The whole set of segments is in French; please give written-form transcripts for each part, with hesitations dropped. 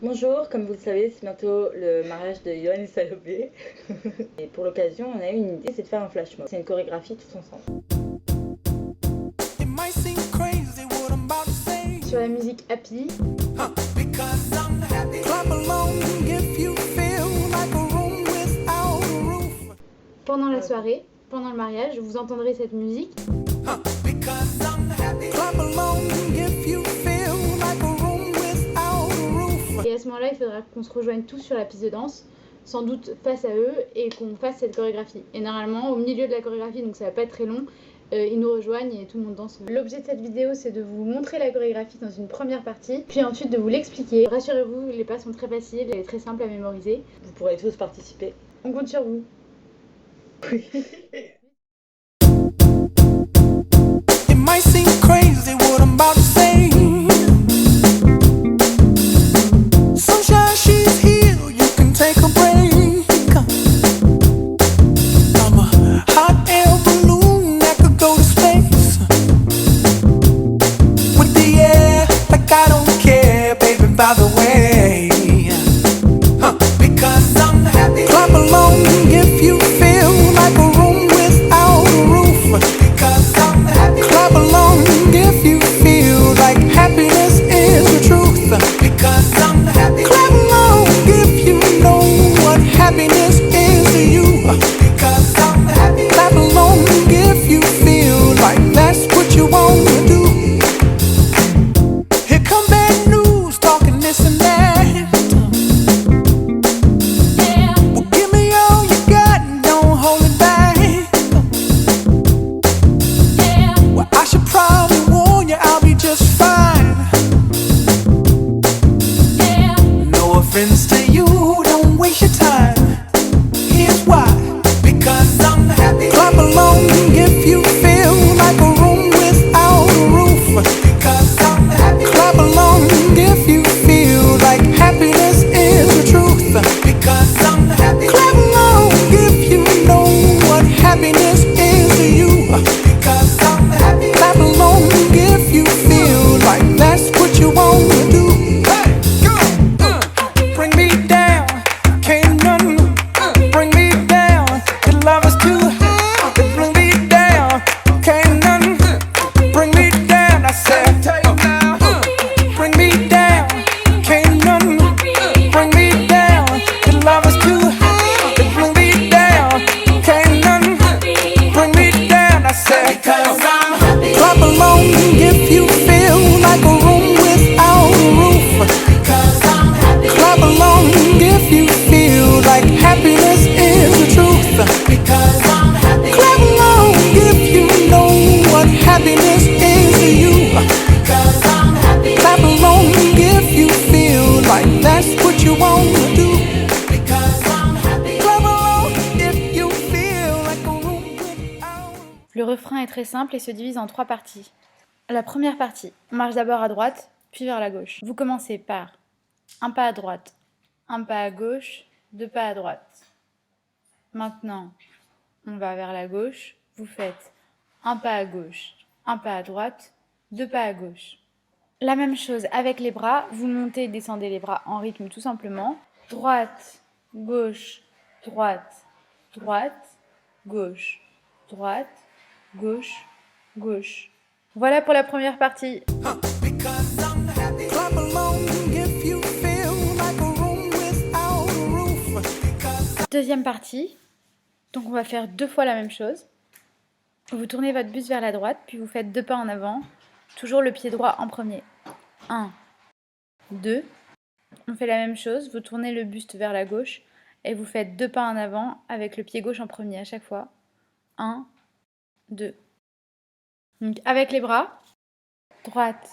Bonjour, comme vous le savez, c'est bientôt le mariage de Yoann et Salobé. Et pour l'occasion, on a eu une idée, c'est de faire un flash mob. C'est une chorégraphie tous ensemble. Sur la musique Happy. Pendant la soirée, pendant le mariage, vous entendrez cette musique. Et à ce moment-là, il faudra qu'on se rejoigne tous sur la piste de danse, sans doute face à eux, et qu'on fasse cette chorégraphie. Et normalement, au milieu de la chorégraphie, donc ça va pas être très long, ils nous rejoignent et tout le monde danse. L'objet de cette vidéo, c'est de vous montrer la chorégraphie dans une première partie, puis ensuite de vous l'expliquer. Rassurez-vous, les pas sont très faciles et très simples à mémoriser. Vous pourrez tous participer. On compte sur vous. Oui. It might seem crazy what I'm about to say. Sunshine, she's here, you can take a break. I'm a hot air balloon that could go to space. With the air, like I don't care, baby, by the way. Because I'm happy. Clap along if you feel like a room without a roof. Because I'm happy. Clap along if you feel like happiness is the truth. Because I'm happy. Clap along if you know what happiness is to you. Because I'm happy. Clap along if you feel like that's what you want to do. Here come bad news, talking this and that. Well, give me all you got and don't hold it back. Well, I should probably warn you, I'll be just fine. No offense to you, don't waste your time. Here's why. Because I'm happy. Clap along if you feel like a room without a roof. Because I'm happy. Clap along if you feel like happiness is the truth. Because I'm happy. Clap along if you know what happiness is to you. Because I'm happy. Clap along if you feel like that's what you want to do. Hey, go! Bring me down, can't none bring me down. Your love is too high. Bring me down, can't none bring me down. I said, bring me down, can't none bring me down. Your love is too high. Bring me down, can't none bring me down. I said, because I'm happy. Clap along if you feel like a room without a roof. Because I'm happy. Clap along if you feel like happiness is the truth. Because I'm happy. Clap along if you know what happiness is to you. Because I'm happy. Clap along if you feel like that's what you want to do. Because I'm happy. Clap along if you feel like a room without. Le refrain est très simple et se divise en 3 parties. La première partie, on marche d'abord à droite, puis vers la gauche. Vous commencez par un pas à droite, un pas à gauche, 2 pas à droite. Maintenant, on va vers la gauche, vous faites un pas à gauche, un pas à droite, 2 pas à gauche. La même chose avec les bras, vous montez et descendez les bras en rythme tout simplement. Droite, gauche, droite, droite, gauche, droite, gauche, gauche. Voilà pour la première partie. Because I'm happy. Clap along if you feel like a room without a roof. Because Deuxième partie. Donc on va faire 2 fois la même chose. Vous tournez votre buste vers la droite, puis vous faites 2 pas en avant. Toujours le pied droit en premier. 1, 2. On fait la même chose. Vous tournez le buste vers la gauche et vous faites 2 pas en avant avec le pied gauche en premier à chaque fois. 1, 2. Donc avec les bras. Droite,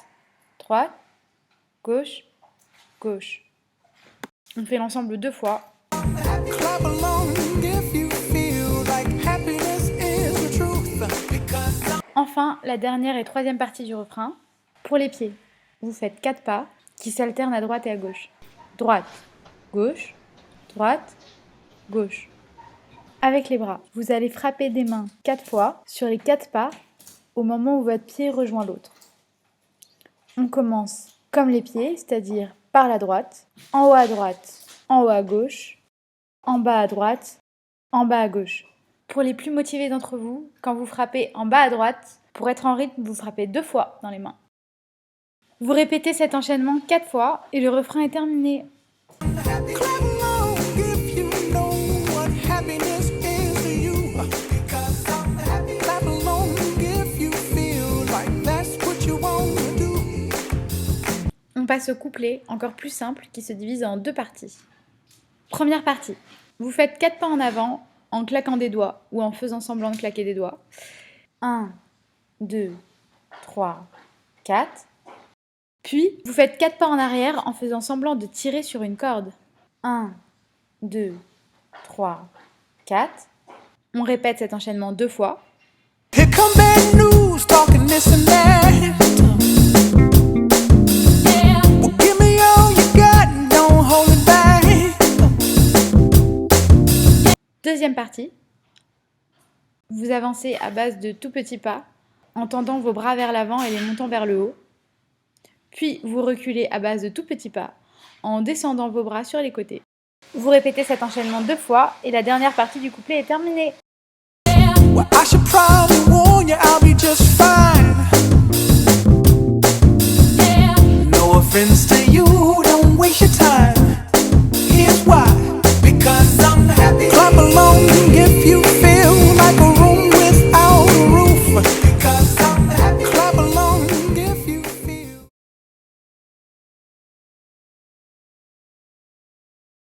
droite, gauche, gauche. On fait l'ensemble 2 fois. clap along if you feel like happiness is the truth. Because I'm Enfin, la dernière et troisième partie du refrain. Pour les pieds, vous faites 4 pas qui s'alternent à droite et à gauche. Droite, gauche, droite, gauche. Avec les bras, vous allez frapper des mains 4 fois sur les 4 pas au moment où votre pied rejoint l'autre. On commence comme les pieds, c'est-à-dire par la droite, en haut à gauche, en bas à droite, en bas à gauche. Pour les plus motivés d'entre vous, quand vous frappez en bas à droite, pour être en rythme, vous frappez 2 fois dans les mains. Vous répétez cet enchaînement 4 fois et le refrain est terminé. Clap along if you know what happiness is to you. Because I'm happy. Clap along if you feel like that's what you want to do. On passe au couplet, encore plus simple, qui se divise en 2 parties. Première partie. Vous faites 4 pas en avant en claquant des doigts ou en faisant semblant de claquer des doigts. 1, 2, 3, 4. Puis, vous faites 4 pas en arrière en faisant semblant de tirer sur une corde. 1, 2, 3, 4. On répète cet enchaînement 2 fois. Here come bad news, talking this and that. Well, give me all you got and don't hold it back. Deuxième partie. Vous avancez à base de tout petits pas, en tendant vos bras vers l'avant et les montant vers le haut. Puis vous reculez à base de tout petits pas, en descendant vos bras sur les côtés. Vous répétez cet enchaînement 2 fois et la dernière partie du couplet est terminée. Well, I should probably warn